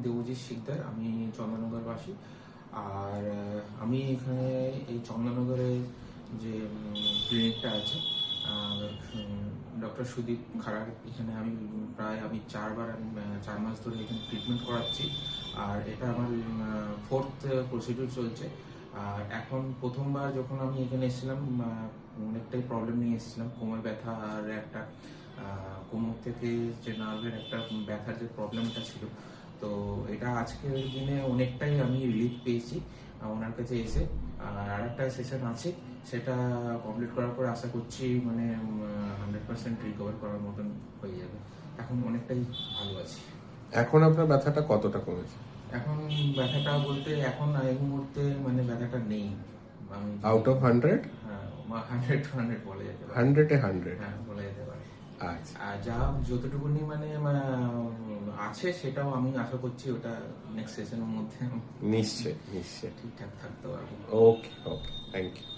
দেবজিৎ শিকদার, আমি চন্দননগর বাসী। আর আমি এখানে এই চন্দননগরে যে ক্লিনিকটা আছে ডক্টর সুদীপ খাড়ার, এখানে আমি প্রায় 4 মাস ধরে এখানে ট্রিটমেন্ট করাচ্ছি। আর এটা আমার 4th প্রসিডিউর চলছে। আর এখন প্রথমবার যখন আমি এখানে এসেছিলাম অনেকটাই প্রবলেম নিয়ে এসেছিলাম, কোমর ব্যথা আর একটা কোমর থেকে যে নার্ভের একটা ব্যথার যে প্রবলেমটা ছিল। তো এটা আজকের দিনে অনেকটাই আমি রিলিফ পেয়েছি ওনার কাছে এসে। আর একটা সেশন আছে, সেটা কমপ্লিট করার পর আশা করছি মানে 100% রিকভার করার মতন হয়ে যাবে। এখন অনেকটাই ভালো আছি। এখন আপনার ব্যথাটা কতটা কমেছে? এখন ব্যথাটা বলতে এখন এই মুহূর্তে মানে ব্যথাটা নেই। আমি আউট অফ 100? হ্যাঁ, 100 to 100 বলা যেতে পারে। 100 এ 100? হ্যাঁ, বলা যেতে পারে। আচ্ছা, আর যতটুকুনি মানে আছে সেটাও আমি আশা করছি ওটা নেক্সট সেশনের মধ্যে নিশ্চয় নিশ্চয় ঠিকঠাক থাকতে পারবো। ওকে ওকে, থ্যাংক ইউ।